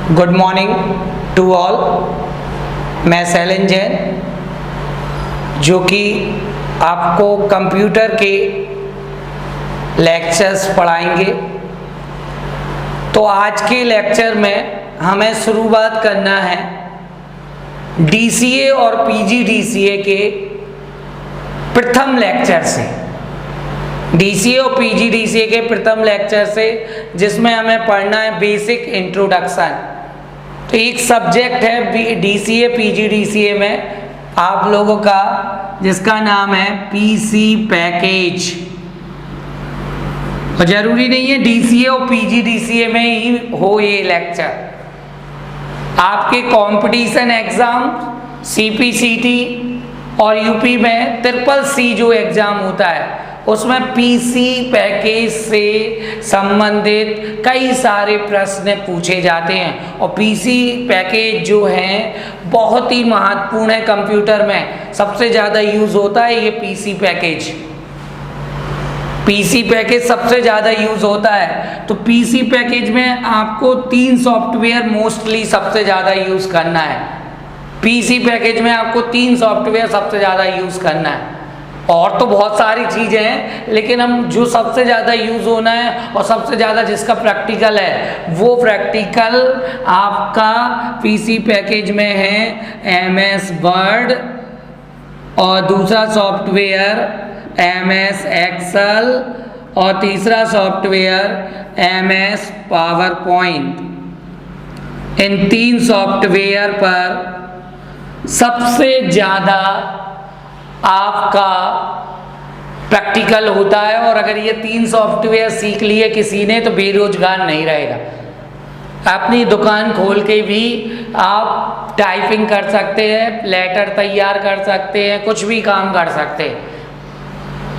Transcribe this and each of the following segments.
Good morning to all. मैं शैलेंद्र जैन जो कि आपको कंप्यूटर के लेक्चर्स पढ़ाएंगे। तो आज के लेक्चर में हमें शुरुआत करना है डीसीए और पीजीडीसीए के प्रथम लेक्चर से। डीसीए और पीजीडीसीए के प्रथम लेक्चर से जिसमें हमें पढ़ना है बेसिक इंट्रोडक्शन। तो एक सब्जेक्ट है डीसीए पीजीडीसीए में आप लोगों का जिसका नाम है पीसी पैकेज। और जरूरी नहीं है डीसीए और पीजीडीसीए में ही हो ये लेक्चर। आपके कंपटीशन एग्जाम सीपीसीटी और यूपी में CCC जो एग्जाम होता है उसमें पीसी पैकेज से संबंधित कई सारे प्रश्न पूछे जाते हैं। और पीसी पैकेज जो है बहुत ही महत्वपूर्ण है। कंप्यूटर में सबसे ज़्यादा यूज़ होता है ये पीसी पैकेज। पीसी पैकेज सबसे ज़्यादा यूज़ होता है। तो पीसी पैकेज में आपको 3 सॉफ्टवेयर मोस्टली सबसे ज़्यादा यूज़ करना है। पीसी पैकेज में आपको 3 सॉफ्टवेयर सबसे ज़्यादा यूज़ करना है। और तो बहुत सारी चीज़ें हैं लेकिन हम जो सबसे ज़्यादा यूज़ होना है और सबसे ज़्यादा जिसका प्रैक्टिकल है वो प्रैक्टिकल आपका पीसी पैकेज में है MS वर्ड और दूसरा सॉफ्टवेयर MS एक्सेल और तीसरा सॉफ्टवेयर MS पावर पॉइंट। इन 3 सॉफ्टवेयर पर सबसे ज़्यादा आपका प्रैक्टिकल होता है। और अगर ये 3 सॉफ्टवेयर सीख लिए किसी ने तो बेरोजगार नहीं रहेगा। अपनी दुकान खोल के भी आप टाइपिंग कर सकते हैं, लेटर तैयार कर सकते हैं, कुछ भी काम कर सकते हैं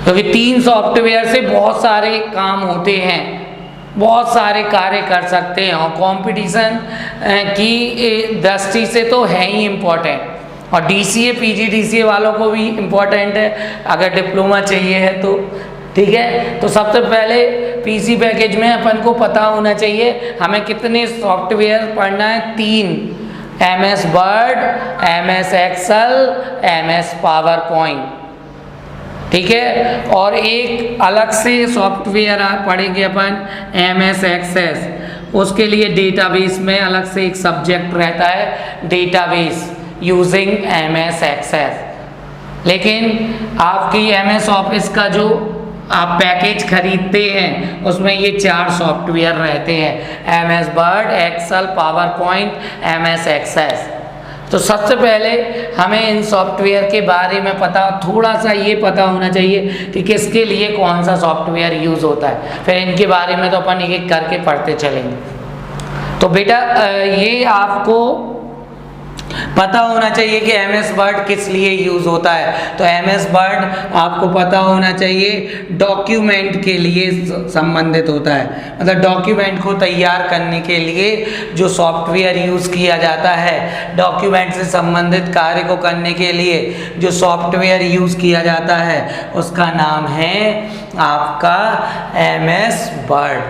क्योंकि 3 सॉफ्टवेयर से बहुत सारे काम होते हैं, बहुत सारे कार्य कर सकते हैं। और कंपटीशन की दृष्टि से तो है ही इम्पोर्टेंट। और डीसीए पीजीडीसीए वालों को भी इम्पोर्टेंट है अगर डिप्लोमा चाहिए है तो। ठीक है, तो सबसे पहले पीसी पैकेज में अपन को पता होना चाहिए हमें कितने सॉफ्टवेयर पढ़ना है। 3 MS Word, MS Excel, MS PowerPoint. ठीक है, और एक अलग से सॉफ्टवेयर पढ़ेंगे अपन MS एक्सेस। उसके लिए डेटाबेस में अलग से एक सब्जेक्ट रहता है डेटाबेस यूजिंग MS एक्सेस। लेकिन आपकी MS ऑफिस का जो आप पैकेज खरीदते हैं उसमें ये 4 सॉफ्टवेयर रहते हैं MS Word, Excel, PowerPoint, MS Access. तो सबसे पहले हमें इन सॉफ्टवेयर के बारे में थोड़ा सा ये पता होना चाहिए कि किसके लिए कौन सा सॉफ्टवेयर यूज़ होता है। फिर इनके बारे में तो अपन एक एक करके पढ़ते चलेंगे। तो बेटा ये आपको पता होना चाहिए कि MS वर्ड किस लिए यूज़ होता है। तो MS वर्ड आपको पता होना चाहिए डॉक्यूमेंट के लिए संबंधित होता है। मतलब डॉक्यूमेंट को तैयार करने के लिए जो सॉफ्टवेयर यूज़ किया जाता है, डॉक्यूमेंट से संबंधित कार्य को करने के लिए जो सॉफ्टवेयर यूज़ किया जाता है उसका नाम है आपका MS वर्ड।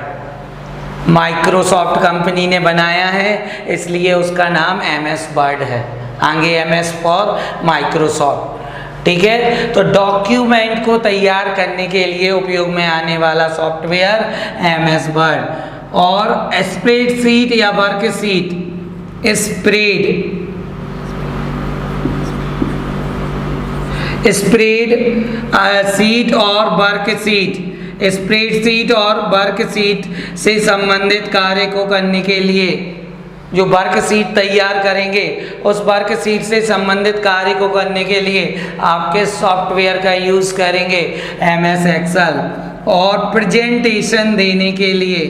माइक्रोसॉफ्ट कंपनी ने बनाया है इसलिए उसका नाम MS वर्ड है, आगे MS फॉर माइक्रोसॉफ्ट। ठीक है, तो डॉक्यूमेंट को तैयार करने के लिए उपयोग में आने वाला सॉफ्टवेयर MS वर्ड। और स्प्रेडशीट या वर्कशीट, स्प्रेडशीट और वर्कशीट, स्प्रेडशीट और वर्कशीट से संबंधित कार्य को करने के लिए जो वर्कशीट तैयार करेंगे उस वर्कशीट से संबंधित कार्य को करने के लिए आपके सॉफ्टवेयर का यूज़ करेंगे MS एक्सेल। और प्रेजेंटेशन देने के लिए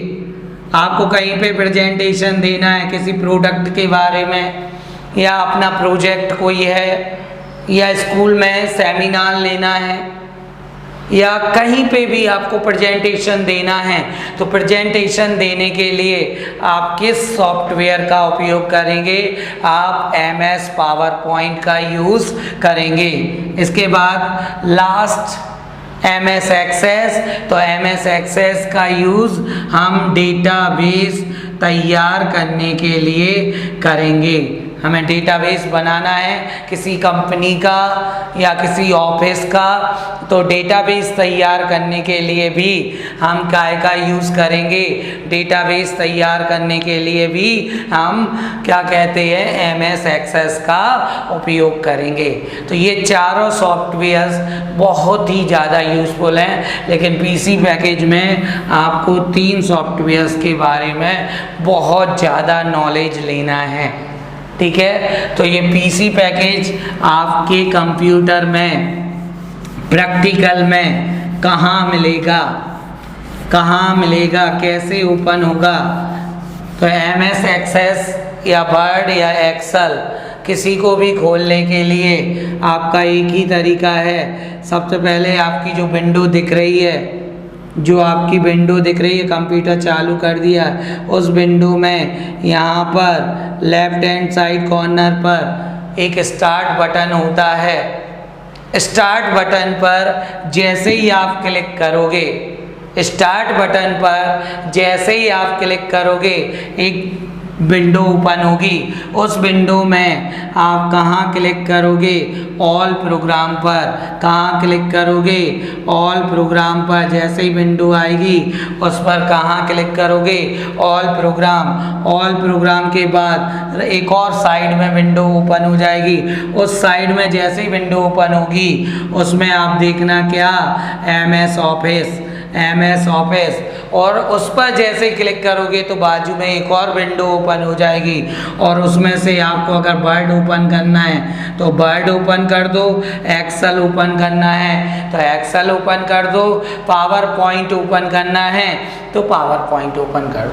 आपको कहीं पे प्रेजेंटेशन देना है किसी प्रोडक्ट के बारे में, या अपना प्रोजेक्ट कोई है, या स्कूल में सेमिनार लेना है, या कहीं पे भी आपको प्रेजेंटेशन देना है तो प्रेजेंटेशन देने के लिए आप किस सॉफ्टवेयर का उपयोग करेंगे? आप MS पावर पॉइंट का यूज़ करेंगे। इसके बाद लास्ट MS एक्सेस, तो MS एक्सेस का यूज़ हम डेटाबेस तैयार करने के लिए करेंगे। हमें डेटाबेस बनाना है किसी कंपनी का या किसी ऑफिस का, तो डेटाबेस तैयार करने के लिए भी हम काय का यूज़ करेंगे, डेटाबेस तैयार करने के लिए भी हम क्या कहते हैं, MS एक्सेस का उपयोग करेंगे। तो ये चारों सॉफ्टवेयर्स बहुत ही ज़्यादा यूज़फुल हैं, लेकिन PC पैकेज में आपको 3 सॉफ्टवेयर्स के बारे में बहुत ज़्यादा नॉलेज लेना है। ठीक है, तो ये PC पैकेज आपके कंप्यूटर में प्रैक्टिकल में कहाँ मिलेगा, कैसे ओपन होगा। तो MS एक्सेस या वर्ड या एक्सेल किसी को भी खोलने के लिए आपका एक ही तरीका है। सबसे पहले आपकी जो विंडो दिख रही है, कंप्यूटर चालू कर दिया, उस विंडो में यहाँ पर लेफ्ट हैंड साइड कॉर्नर पर एक स्टार्ट बटन होता है। स्टार्ट बटन पर जैसे ही आप क्लिक करोगे, एक विंडो ओपन होगी। उस विंडो में आप कहाँ क्लिक करोगे, ऑल प्रोग्राम पर। जैसे ही विंडो आएगी उस पर कहाँ क्लिक करोगे, ऑल प्रोग्राम के बाद एक और साइड में विंडो ओपन हो जाएगी। उस साइड में जैसे ही विंडो ओपन होगी उसमें आप देखना क्या, MS ऑफिस, और उस पर जैसे ही क्लिक करोगे तो बाजू में एक और विंडो ओपन हो जाएगी, और उसमें से आपको अगर वर्ड ओपन करना है तो वर्ड ओपन कर दो, एक्सेल ओपन करना है तो एक्सेल ओपन कर दो, पावर पॉइंट ओपन करना है तो पावर पॉइंट ओपन कर दो।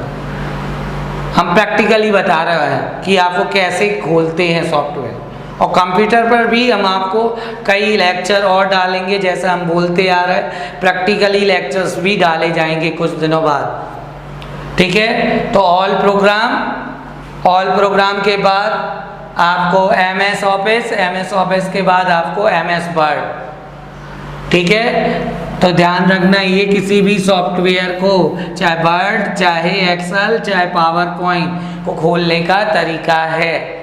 हम प्रैक्टिकली बता रहे हैं कि आपको कैसे खोलते हैं सॉफ्टवेयर। और कंप्यूटर पर भी हम आपको कई लेक्चर और डालेंगे, जैसा हम बोलते आ रहे हैं, प्रैक्टिकली लेक्चर्स भी डाले जाएंगे कुछ दिनों बाद। ठीक है, तो ऑल प्रोग्राम के बाद आपको MS ऑफिस के बाद आपको MS वर्ड। ठीक है, तो ध्यान रखना, ये किसी भी सॉफ्टवेयर को, चाहे वर्ड, चाहे एक्सेल, चाहे पावर पॉइंट को खोलने का तरीका है।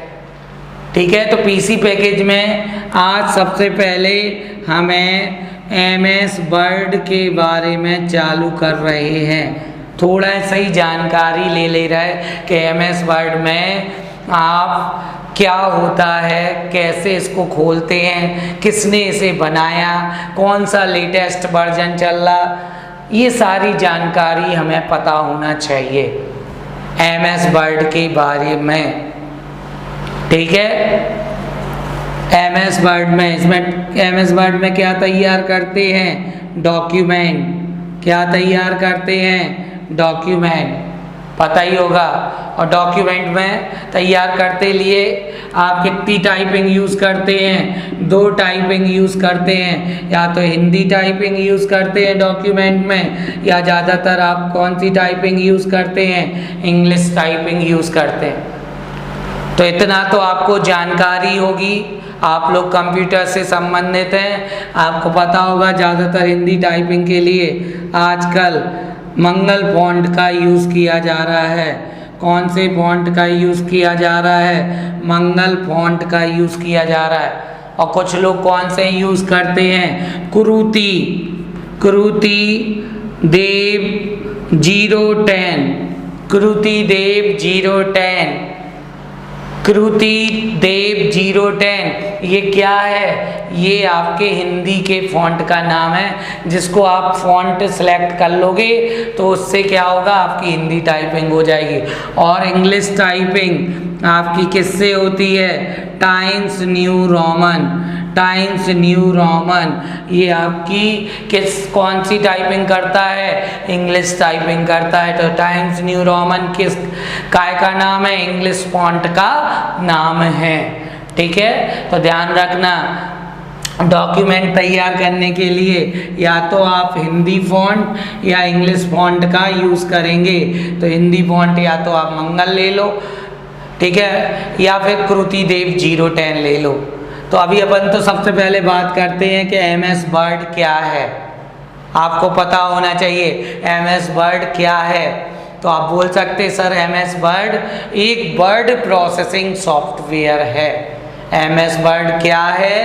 ठीक है, तो PC पैकेज में आज सबसे पहले हमें MS वर्ड के बारे में चालू कर रहे हैं। थोड़ा सही जानकारी ले रहे हैं कि MS वर्ड में आप क्या होता है, कैसे इसको खोलते हैं, किसने इसे बनाया, कौन सा लेटेस्ट वर्जन चल रहा, ये सारी जानकारी हमें पता होना चाहिए MS वर्ड के बारे में। ठीक है, MS वर्ड में क्या तैयार करते हैं, डॉक्यूमेंट, पता ही होगा। और डॉक्यूमेंट में तैयार करते लिए आप कितनी टाइपिंग यूज़ करते हैं, 2 टाइपिंग यूज़ करते हैं, या तो हिंदी टाइपिंग यूज़ करते हैं डॉक्यूमेंट में, या ज़्यादातर आप कौन सी टाइपिंग यूज़ करते हैं, इंग्लिश टाइपिंग यूज़ करते हैं। तो इतना तो आपको जानकारी होगी, आप लोग कंप्यूटर से संबंधित हैं, आपको पता होगा ज़्यादातर हिंदी टाइपिंग के लिए आजकल मंगल फॉन्ट का यूज़ किया जा रहा है। कौन से फॉन्ट का यूज़ किया जा रहा है, मंगल फॉन्ट का यूज़ किया जा रहा है। और कुछ लोग कौन से यूज़ करते हैं, कुरुति देव 010, ये क्या है, ये आपके हिंदी के फ़ॉन्ट का नाम है। जिसको आप फ़ॉन्ट सेलेक्ट कर लोगे तो उससे क्या होगा, आपकी हिंदी टाइपिंग हो जाएगी। और इंग्लिश टाइपिंग आपकी किससे होती है, टाइम्स न्यू रोमन, ये आपकी कौन सी टाइपिंग करता है, इंग्लिश टाइपिंग करता है। तो टाइम्स न्यू रोमन किस काय का नाम है, इंग्लिश फॉन्ट का नाम है। ठीक है, तो ध्यान रखना, डॉक्यूमेंट तैयार करने के लिए या तो आप हिंदी फॉन्ट या इंग्लिश फॉन्ट का यूज़ करेंगे। तो हिंदी फॉन्ट या तो आप मंगल ले लो, ठीक है, या फिर कुरुति देव 010 ले लो। तो अभी अपन तो सबसे पहले बात करते हैं कि MS वर्ड क्या है। आपको पता होना चाहिए MS वर्ड क्या है। तो आप बोल सकते सर MS वर्ड एक वर्ड प्रोसेसिंग सॉफ्टवेयर है। MS वर्ड क्या है?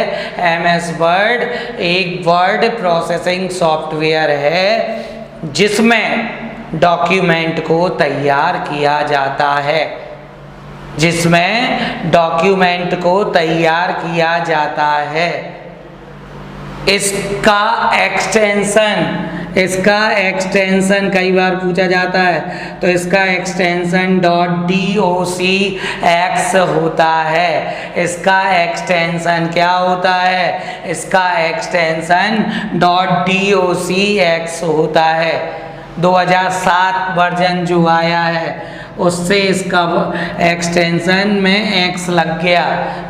MS वर्ड एक वर्ड प्रोसेसिंग सॉफ्टवेयर है जिसमें डॉक्यूमेंट को तैयार किया जाता है, जिसमें डॉक्यूमेंट को तैयार किया जाता है। इसका एक्सटेंशन कई बार पूछा जाता है, तो इसका एक्सटेंशन .docx होता है। इसका एक्सटेंशन क्या होता है? इसका एक्सटेंशन .docx होता है। 2007 वर्जन जो आया है उससे इसका एक्सटेंशन में X लग गया।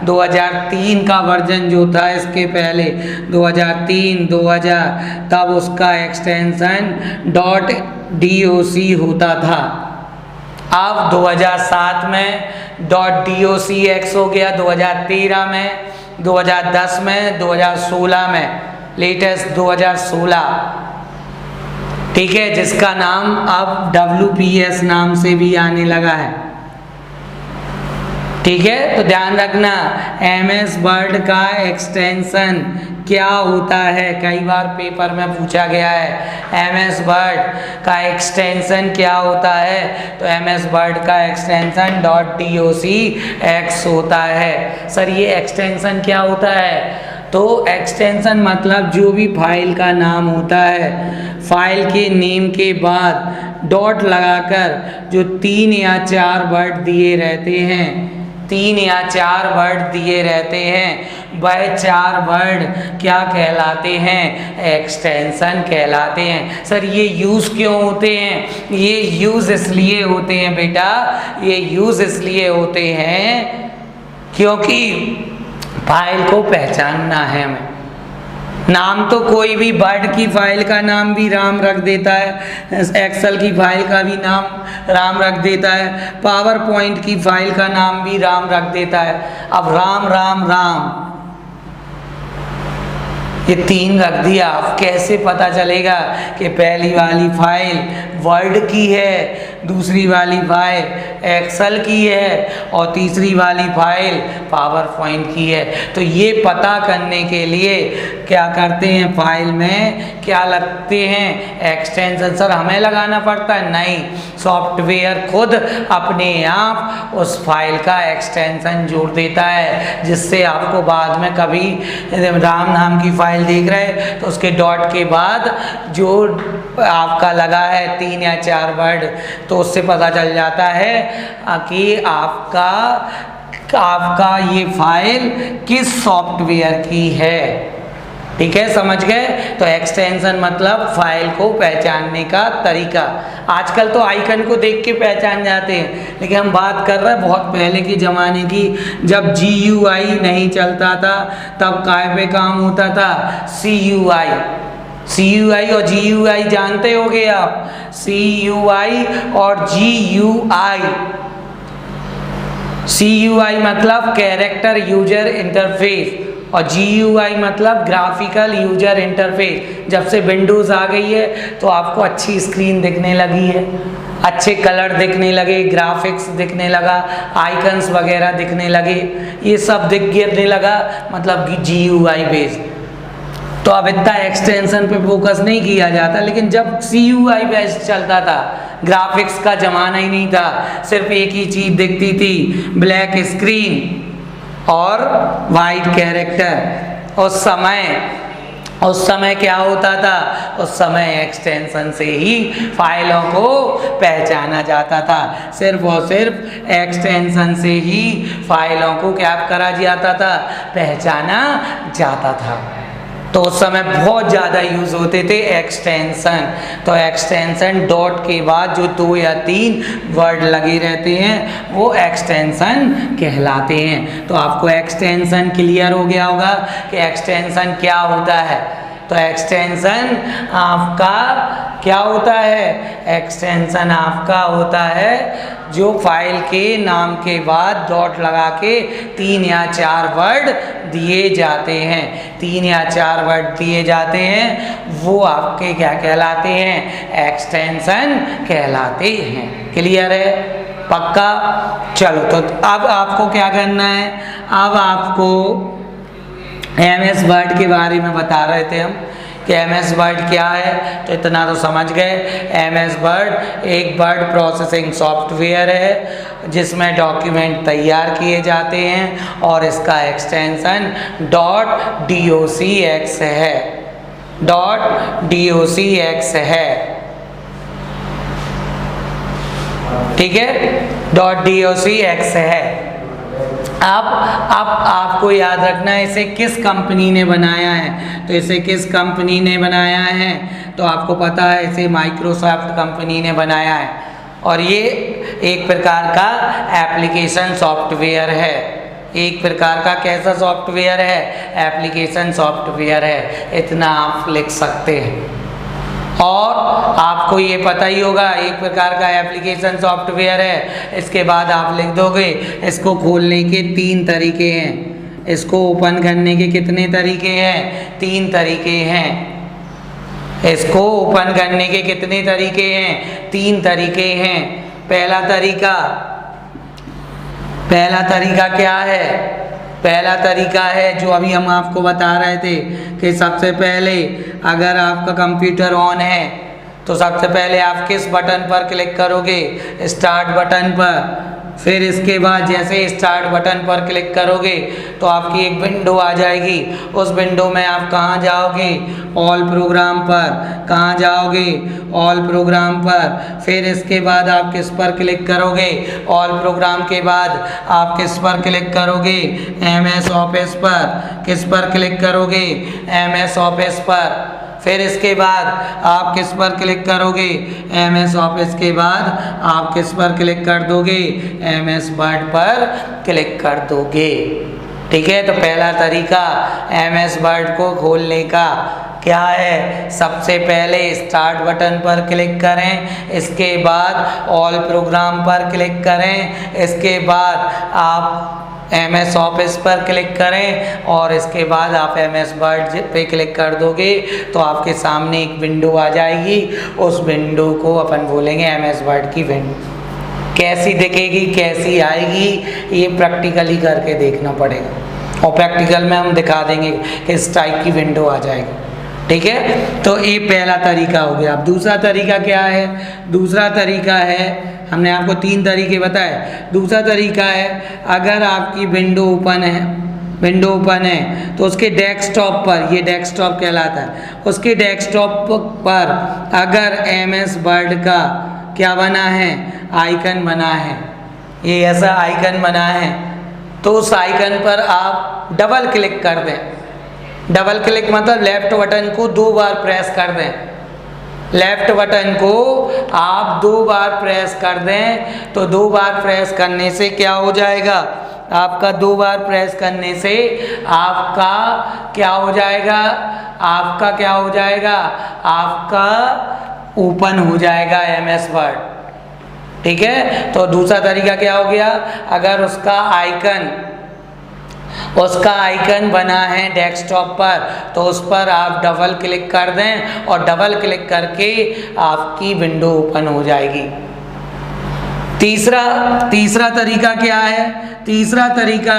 2003 का वर्जन जो था इसके पहले 2003 2000 तब उसका एक्सटेंशन .doc होता था। अब 2007 में .docx हो गया, 2013 में, 2010 में, 2016 में, लेटेस्ट 2016, ठीक है, जिसका नाम अब WPS नाम से भी आने लगा है। ठीक है, तो ध्यान रखना MS वर्ड का एक्सटेंशन क्या होता है, कई बार पेपर में पूछा गया है MS वर्ड का एक्सटेंशन क्या होता है, तो MS वर्ड का एक्सटेंशन .docx होता है। सर ये एक्सटेंशन क्या होता है? तो एक्सटेंशन मतलब जो भी फाइल का नाम होता है, फाइल के नेम के बाद डॉट लगाकर जो 3 या 4 वर्ड दिए रहते हैं, 3 या 4 वर्ड दिए रहते हैं, वह 4 वर्ड क्या कहलाते हैं? एक्सटेंशन कहलाते हैं। सर ये यूज़ क्यों होते हैं? ये यूज़ इसलिए होते हैं बेटा, ये यूज़ इसलिए होते हैं क्योंकि फाइल को पहचानना है हमें। नाम तो कोई भी वर्ड की फाइल का नाम भी राम रख देता है, एक्सेल की फाइल का भी नाम राम रख देता है, पावर पॉइंट की फाइल का नाम भी राम रख देता है। अब राम राम राम ये 3 रख दिया, अब कैसे पता चलेगा कि पहली वाली फाइल वर्ड की है, दूसरी वाली फाइल एक्सेल की है और तीसरी वाली फाइल पावर पॉइंट की है? तो ये पता करने के लिए क्या करते हैं, फाइल में क्या लगते हैं? एक्सटेंशन। सर हमें लगाना पड़ता है? नहीं, सॉफ्टवेयर खुद अपने आप उस फाइल का एक्सटेंशन जोड़ देता है, जिससे आपको बाद में कभी राम नाम की फाइल देख रहे तो उसके डॉट के बाद जो आपका लगा है 3 या 4 वर्ड, तो उससे पता चल जाता है कि आपका ये फाइल किस सॉफ्टवेयर की है। ठीक है, समझ गए? तो एक्सटेंशन मतलब फाइल को पहचानने का तरीका। आजकल तो आइकन को देख के पहचान जाते हैं, लेकिन हम बात कर रहे हैं बहुत पहले के ज़माने की, जब GUI नहीं चलता था, तब काय पे काम होता था? CUI और GUI जानते होगे आप? CUI और GUI। CUI मतलब कैरेक्टर यूजर इंटरफेस और GUI मतलब ग्राफिकल यूजर इंटरफेस। जब से विंडोज़ आ गई है तो आपको अच्छी स्क्रीन दिखने लगी है, अच्छे कलर दिखने लगे, ग्राफिक्स दिखने लगा, आइकन्स वगैरह दिखने लगे, ये सब दिखने लगा, मतलब कि GUI बेस्ड। तो अब इतना एक्सटेंशन पे फोकस नहीं किया जाता, लेकिन जब CUI बेस्ड चलता था, ग्राफिक्स का ज़माना ही नहीं था, सिर्फ एक ही चीज़ दिखती थी, ब्लैक स्क्रीन और वाइट कैरेक्टर। उस समय क्या होता था? उस समय एक्सटेंशन से ही फाइलों को पहचाना जाता था, सिर्फ और सिर्फ एक्सटेंशन से ही फाइलों को क्या करा जाता था? पहचाना जाता था। तो उस समय बहुत ज़्यादा यूज़ होते थे एक्सटेंशन। तो एक्सटेंशन डॉट के बाद जो 2 या 3 वर्ड लगे रहते हैं वो एक्सटेंशन कहलाते हैं। तो आपको एक्सटेंशन क्लियर हो गया होगा कि एक्सटेंशन क्या होता है। तो एक्सटेंशन आपका क्या होता है, एक्सटेंशन आपका होता है जो फाइल के नाम के बाद डॉट लगा के 3 या 4 वर्ड दिए जाते हैं, 3 या 4 वर्ड दिए जाते हैं, वो आपके क्या कहलाते हैं, एक्सटेंशन कहलाते हैं। क्लियर है, पक्का। चलो तो अब आपको क्या करना है, अब आपको MS वर्ड के बारे में बता रहे थे हम कि MS वर्ड क्या है, तो इतना तो समझ गए। MS वर्ड एक वर्ड प्रोसेसिंग सॉफ्टवेयर है जिसमें डॉक्यूमेंट तैयार किए जाते हैं और इसका एक्सटेंशन .docx है, .docx है, ठीक है, .docx है। अब आपको याद रखना है इसे किस कंपनी ने बनाया है, तो इसे किस कंपनी ने बनाया है, तो आपको पता है इसे माइक्रोसॉफ्ट कंपनी ने बनाया है और ये एक प्रकार का एप्लीकेशन सॉफ्टवेयर है, एक प्रकार का कैसा सॉफ्टवेयर है, एप्लीकेशन सॉफ्टवेयर है, इतना आप लिख सकते हैं। और आपको ये पता ही होगा एक प्रकार का एप्लीकेशन सॉफ्टवेयर है, इसके बाद आप लिख दोगे इसको खोलने के 3 तरीके हैं, इसको ओपन करने के कितने तरीके हैं, 3 तरीके हैं, इसको ओपन करने के कितने तरीके हैं, 3 तरीके हैं। पहला तरीका क्या है, पहला तरीका है जो अभी हम आपको बता रहे थे कि सबसे पहले अगर आपका कंप्यूटर ऑन है तो सबसे पहले आप किस बटन पर क्लिक करोगे, स्टार्ट बटन पर। फिर इसके बाद जैसे स्टार्ट बटन पर क्लिक करोगे तो आपकी एक विंडो आ जाएगी, उस विंडो में आप कहाँ जाओगे, ऑल प्रोग्राम पर, कहाँ जाओगे, ऑल प्रोग्राम पर। फिर इसके बाद आप किस पर क्लिक करोगे, ऑल प्रोग्राम के बाद आप किस पर क्लिक करोगे, MS ऑफिस पर। किस पर क्लिक करोगे, MS ऑफिस पर। फिर इसके बाद आप किस पर क्लिक करोगे, MS ऑफिस के बाद आप किस पर क्लिक कर दोगे, MS वर्ड पर क्लिक कर दोगे। ठीक है, तो पहला तरीका MS वर्ड को खोलने का क्या है, सबसे पहले स्टार्ट बटन पर क्लिक करें, इसके बाद ऑल प्रोग्राम पर क्लिक करें, इसके बाद आप MS ऑफिस पर क्लिक करें और इसके बाद आप MS वर्ड पे क्लिक कर दोगे तो आपके सामने एक विंडो आ जाएगी। उस विंडो को अपन बोलेंगे MS वर्ड की विंडो। कैसी दिखेगी, कैसी आएगी, ये प्रैक्टिकली करके देखना पड़ेगा और प्रैक्टिकल में हम दिखा देंगे कि इस टाइप की विंडो आ जाएगी। ठीक है, तो ये पहला तरीका हो गया। अब दूसरा तरीका क्या है, दूसरा तरीका है, हमने आपको 3 तरीके बताए। दूसरा तरीका है अगर आपकी विंडो ओपन है तो उसके डेस्कटॉप पर, ये डेस्कटॉप कहलाता है, उसके डेस्कटॉप पर अगर MS वर्ड का क्या बना है, आइकन बना है, ये ऐसा आइकन बना है, तो उस आइकन पर आप डबल क्लिक कर दें। डबल क्लिक मतलब लेफ्ट बटन को 2 बार प्रेस कर दें। लेफ्ट बटन को आप 2 बार प्रेस कर दें तो 2 बार प्रेस करने से क्या हो जाएगा, आपका 2 बार प्रेस करने से आपका क्या हो जाएगा, आपका क्या हो जाएगा, आपका ओपन हो जाएगा MS वर्ड। ठीक है, तो दूसरा तरीका क्या हो गया, अगर उसका आइकन बना है डेस्कटॉप पर तो उस पर आप डबल क्लिक कर दें और डबल क्लिक करके आपकी विंडो ओपन हो जाएगी। तीसरा तरीका क्या है, तीसरा तरीका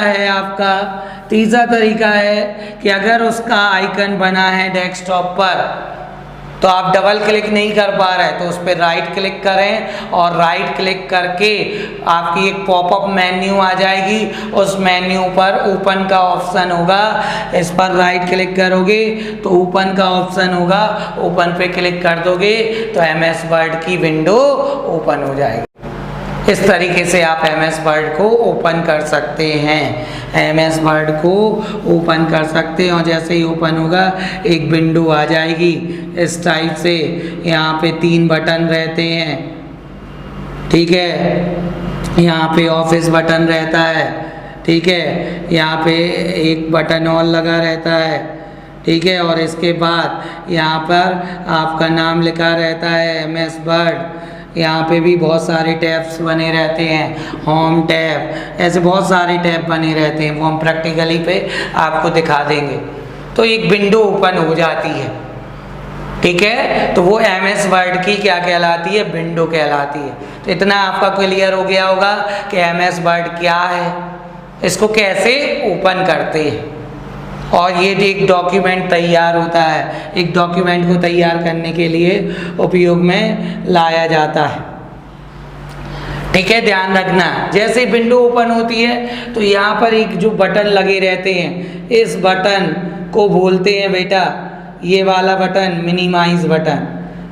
है कि अगर उसका आइकन बना है डेस्कटॉप पर तो आप डबल क्लिक नहीं कर पा रहे तो उस पर राइट क्लिक करें और राइट क्लिक करके आपकी एक पॉपअप मेन्यू आ जाएगी। उस मेन्यू पर ओपन का ऑप्शन होगा, इस पर राइट क्लिक करोगे तो ओपन का ऑप्शन होगा, ओपन पे क्लिक कर दोगे तो MS वर्ड की विंडो ओपन हो जाएगी। इस तरीके से आप MS वर्ड को ओपन कर सकते हैं, MS वर्ड को ओपन कर सकते हैं और जैसे ही ओपन होगा एक विंडो आ जाएगी इस टाइप से। यहाँ पे 3 बटन रहते हैं, ठीक है, यहाँ पे ऑफिस बटन रहता है, ठीक है, यहाँ पे एक बटन और लगा रहता है, ठीक है। और इसके बाद यहाँ पर आपका नाम लिखा रहता है MS वर्ड। यहाँ पे भी बहुत सारे टैब्स बने रहते हैं, होम टैब, ऐसे बहुत सारे टैब बने रहते हैं, वो हम प्रैक्टिकली पे आपको दिखा देंगे। तो एक विंडो ओपन हो जाती है, ठीक है। तो वो MS वर्ड की क्या कहलाती है? विंडो कहलाती है। तो इतना आपका क्लियर हो गया होगा कि MS वर्ड क्या है, इसको कैसे ओपन करते हैं। और ये एक डॉक्यूमेंट तैयार होता है, एक डॉक्यूमेंट को तैयार करने के लिए उपयोग में लाया जाता है, ठीक है। ध्यान रखना, जैसे विंडो ओपन होती है तो यहाँ पर एक जो बटन लगे रहते हैं, इस बटन को बोलते हैं बेटा, ये वाला बटन मिनिमाइज बटन,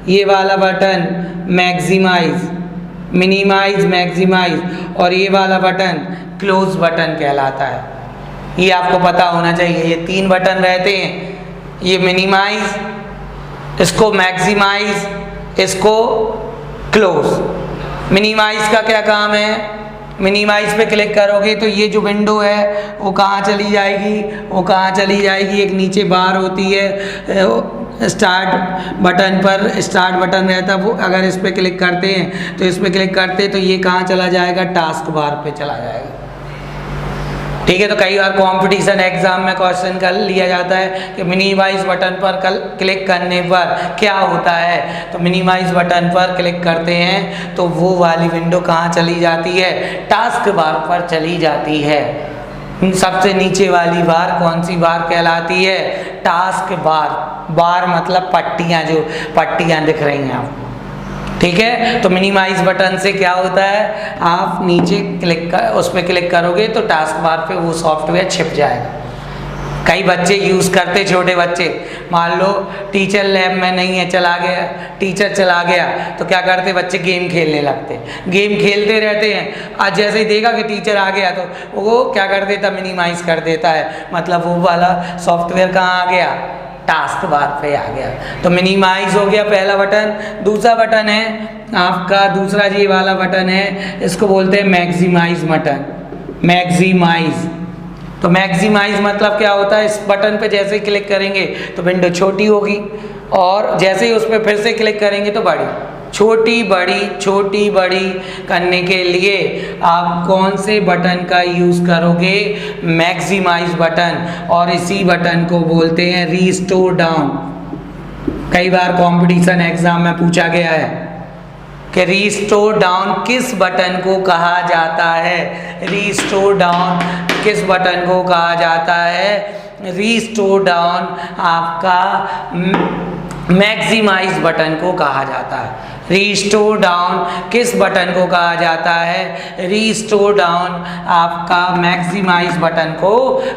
ये वाला बटन मैक्सिमाइज, मिनिमाइज मैक्सिमाइज, और ये वाला बटन क्लोज बटन कहलाता है। ये आपको पता होना चाहिए। ये 3 बटन रहते हैं, ये मिनिमाइज, इसको मैक्सिमाइज, इसको क्लोज। मिनिमाइज का क्या काम है? मिनिमाइज पे क्लिक करोगे तो ये जो विंडो है वो कहाँ चली जाएगी? वो कहाँ चली जाएगी? एक नीचे बार होती है, स्टार्ट बटन पर स्टार्ट बटन रहता है, वो अगर इस पर क्लिक करते हैं तो इस पर क्लिक करते हैं तो ये कहाँ चला जाएगा? टास्क बार पे चला जाएगा, ठीक है। तो कई बार कंपटीशन एग्जाम में क्वेश्चन कर लिया जाता है कि मिनिमाइज बटन पर क्लिक करने पर क्या होता है। तो मिनिमाइज बटन पर क्लिक करते हैं तो वो वाली विंडो कहाँ चली जाती है? टास्क बार पर चली जाती है। सबसे नीचे वाली बार कौन सी बार कहलाती है? Task bar. बार मतलब पट्टियाँ, जो पट्टियाँ दिख रही हैं आपको, ठीक है। तो मिनिमाइज बटन से क्या होता है? आप नीचे उस पर क्लिक करोगे तो टास्क बार पे वो सॉफ्टवेयर छिप जाएगा। कई बच्चे यूज़ करते, छोटे बच्चे, मान लो टीचर लैब में नहीं है, चला गया, टीचर चला गया, तो क्या करते बच्चे? गेम खेलने लगते, गेम खेलते रहते हैं। आज जैसे ही देखा कि टीचर आ गया तो वो क्या कर देता? मिनिमाइज कर देता है, मतलब वो वाला सॉफ्टवेयर कहाँ आ गया? टास्क बार पे आ गया। तो मिनिमाइज हो गया पहला बटन। दूसरा बटन है आपका, दूसरा ये वाला बटन है, इसको बोलते हैं मैक्सिमाइज बटन। मैक्सिमाइज, तो मैक्सिमाइज मतलब क्या होता है? इस बटन पे जैसे ही क्लिक करेंगे तो विंडो छोटी होगी, और जैसे ही उस पर फिर से क्लिक करेंगे तो बड़ी। छोटी बड़ी करने के लिए आप कौन से बटन का यूज़ करोगे? Maximise button. और इसी बटन को बोलते हैं रीस्टोर डाउन। कई बार कंपटीशन एग्जाम में पूछा गया है कि रीस्टोर डाउन किस बटन को कहा जाता है? रीस्टोर डाउन किस बटन को कहा जाता है? रीस्टोर डाउन आपका मैक्सिमाइज बटन को कहा जाता है। रीस्टोर डाउन किस बटन को कहा जाता है? रीस्टोर डाउन आपका मैक्सिमाइज बटन को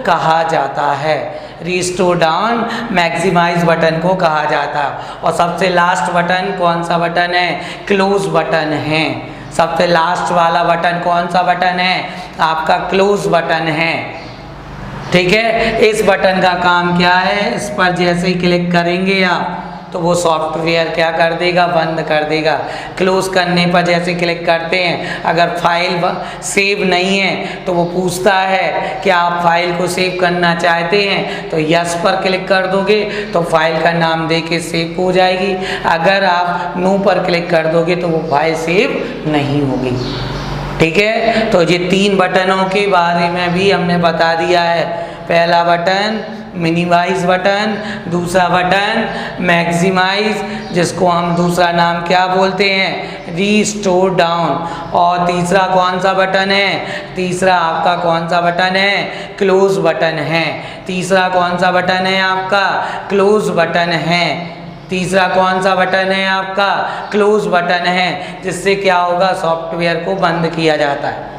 कहा जाता है। रीस्टोर डाउन मैक्सिमाइज बटन को कहा जाता है। और सबसे लास्ट बटन कौन सा बटन है? क्लोज बटन है। सबसे लास्ट वाला बटन कौन सा बटन है? आपका क्लोज बटन है, ठीक है। इस बटन का काम क्या है? इस पर जैसे ही क्लिक करेंगे आप तो वो सॉफ्टवेयर क्या कर देगा? बंद कर देगा। क्लोज करने पर जैसे क्लिक करते हैं, अगर फाइल सेव नहीं है तो वो पूछता है कि आप फाइल को सेव करना चाहते हैं, तो यस पर क्लिक कर दोगे तो फाइल का नाम दे के सेव हो जाएगी। अगर आप नो पर क्लिक कर दोगे तो वो फाइल सेव नहीं होगी, ठीक है। तो ये 3 बटनों के बारे में भी हमने बता दिया है। पहला बटन मिनिमाइज बटन, दूसरा बटन मैक्सिमाइज, जिसको हम दूसरा नाम क्या बोलते हैं? Restore down. और तीसरा कौन सा बटन है? तीसरा आपका कौन सा बटन है? क्लोज बटन है। तीसरा कौन सा बटन है आपका? क्लोज बटन है। तीसरा कौन सा बटन है आपका? क्लोज बटन है, जिससे क्या होगा? सॉफ्टवेयर को बंद किया जाता है।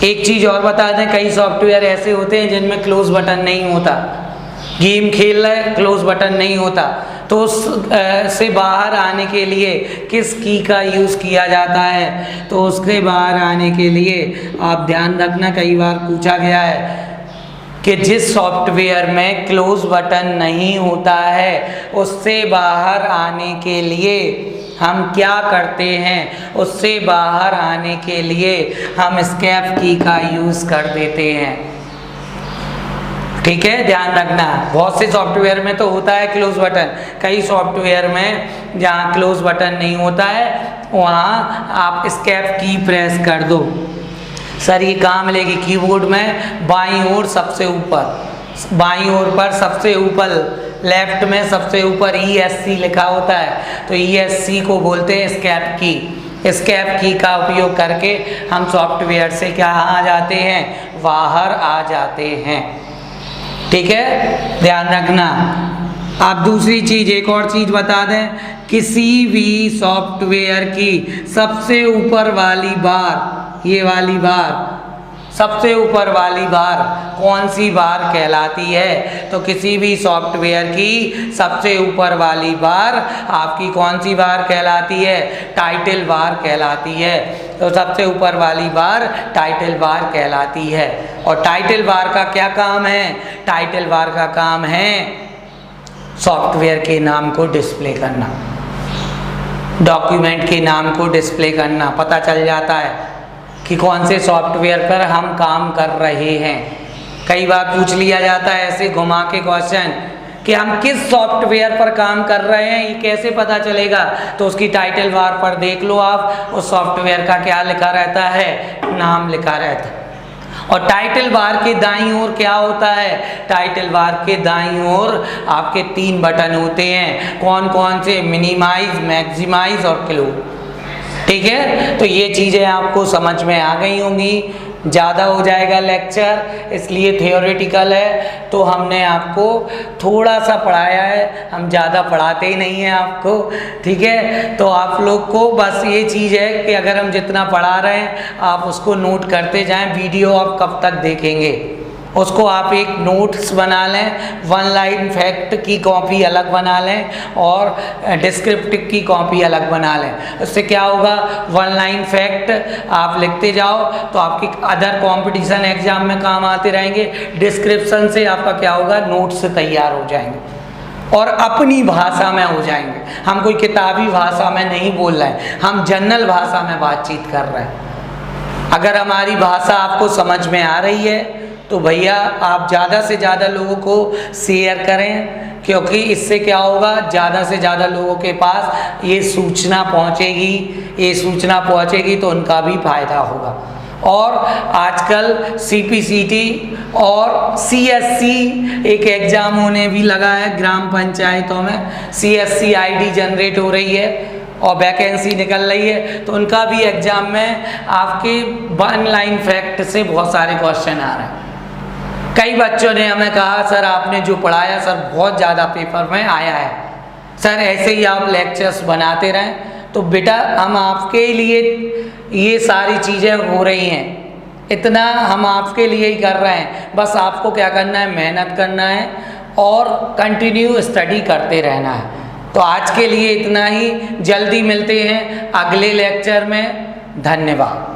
एक चीज़ और बता दें, कई सॉफ्टवेयर ऐसे होते हैं जिनमें क्लोज बटन नहीं होता। गेम खेल रहे, क्लोज बटन नहीं होता, तो उस से बाहर आने के लिए किस की का यूज़ किया जाता है? तो उसके बाहर आने के लिए आप ध्यान रखना, कई बार पूछा गया है कि जिस सॉफ्टवेयर में क्लोज बटन नहीं होता है उससे बाहर आने के लिए हम क्या करते हैं? उससे बाहर आने के लिए हम एस्केप की का यूज़ कर देते हैं, ठीक है, ध्यान रखना। बहुत से सॉफ्टवेयर में तो होता है क्लोज बटन, कई सॉफ्टवेयर में जहाँ क्लोज बटन नहीं होता है वहाँ आप एस्केप की प्रेस कर दो। सर ये कहाँ मिलेगी? कीबोर्ड में बाईं ओर सबसे ऊपर, बाईं ओर पर सबसे ऊपर लेफ्ट में सबसे ऊपर ESC लिखा होता है, तो ESC को बोलते हैं एस्केप की। एस्केप की का उपयोग करके हम सॉफ्टवेयर से क्या आ जाते हैं? बाहर आ जाते हैं। ठीक है, ध्यान रखना। आप दूसरी चीज, एक और चीज बता दें, किसी भी सॉफ्टवेयर की सबसे ऊपर वाली बार, ये वाली बार, सबसे ऊपर वाली बार कौन सी बार कहलाती है? तो किसी भी सॉफ्टवेयर की सबसे ऊपर वाली बार आपकी कौन सी बार कहलाती है? टाइटल बार कहलाती है। तो सबसे ऊपर वाली बार टाइटल बार कहलाती है। और टाइटल बार का क्या काम है? टाइटल बार का काम है सॉफ्टवेयर के नाम को डिस्प्ले करना, डॉक्यूमेंट के नाम को डिस्प्ले करना। पता चल जाता है कि कौन से सॉफ्टवेयर पर हम काम कर रहे हैं। कई बार पूछ लिया जाता है ऐसे घुमा के क्वेश्चन कि हम किस सॉफ्टवेयर पर काम कर रहे हैं, ये कैसे पता चलेगा? तो उसकी टाइटल बार पर देख लो आप, उस सॉफ्टवेयर का क्या लिखा रहता है? नाम लिखा रहता है। और टाइटल बार के दाईं ओर क्या होता है? टाइटल बार के दाईं ओर आपके 3 बटन होते हैं। कौन कौन से? मिनिमाइज, मैक्सिमाइज और क्लोज। ठीक है, तो ये चीज़ें आपको समझ में आ गई होंगी। ज़्यादा हो जाएगा लेक्चर, इसलिए थियोरेटिकल है, तो हमने आपको थोड़ा सा पढ़ाया है, हम ज़्यादा पढ़ाते ही नहीं हैं आपको। ठीक है, तो आप लोग को बस ये चीज़ है कि अगर हम जितना पढ़ा रहे हैं आप उसको नोट करते जाएं। वीडियो आप कब तक देखेंगे? उसको आप एक नोट्स बना लें, 1 लाइन फैक्ट की कॉपी अलग बना लें और डिस्क्रिप्टिव की कॉपी अलग बना लें। उससे क्या होगा? 1 लाइन फैक्ट आप लिखते जाओ तो आपकी अदर कंपटीशन एग्जाम में काम आते रहेंगे। डिस्क्रिप्शन से आपका क्या होगा? नोट्स तैयार हो जाएंगे और अपनी भाषा में हो जाएंगे। हम कोई किताबी भाषा में नहीं बोल रहे हैं, हम जनरल भाषा में बातचीत कर रहे हैं। अगर हमारी भाषा आपको समझ में आ रही है तो भैया आप ज़्यादा से ज़्यादा लोगों को शेयर करें, क्योंकि इससे क्या होगा? ज़्यादा से ज़्यादा लोगों के पास ये सूचना पहुँचेगी, ये सूचना पहुँचेगी तो उनका भी फायदा होगा। और आजकल CPCT और CSC एक एग्ज़ाम होने भी लगा है ग्राम पंचायतों में। CSC ID जनरेट हो रही है और वैकेंसी निकल रही है, तो उनका भी एग्ज़ाम में आपके 1 लाइन फैक्ट से बहुत सारे क्वेश्चन आ रहे हैं। कई बच्चों ने हमें कहा सर आपने जो पढ़ाया सर बहुत ज़्यादा पेपर में आया है, सर ऐसे ही आप लेक्चर्स बनाते रहें। तो बेटा हम आपके लिए ये सारी चीज़ें हो रही हैं, इतना हम आपके लिए ही कर रहे हैं। बस आपको क्या करना है? मेहनत करना है और कंटिन्यू स्टडी करते रहना है। तो आज के लिए इतना ही, जल्दी मिलते हैं अगले लेक्चर में। धन्यवाद।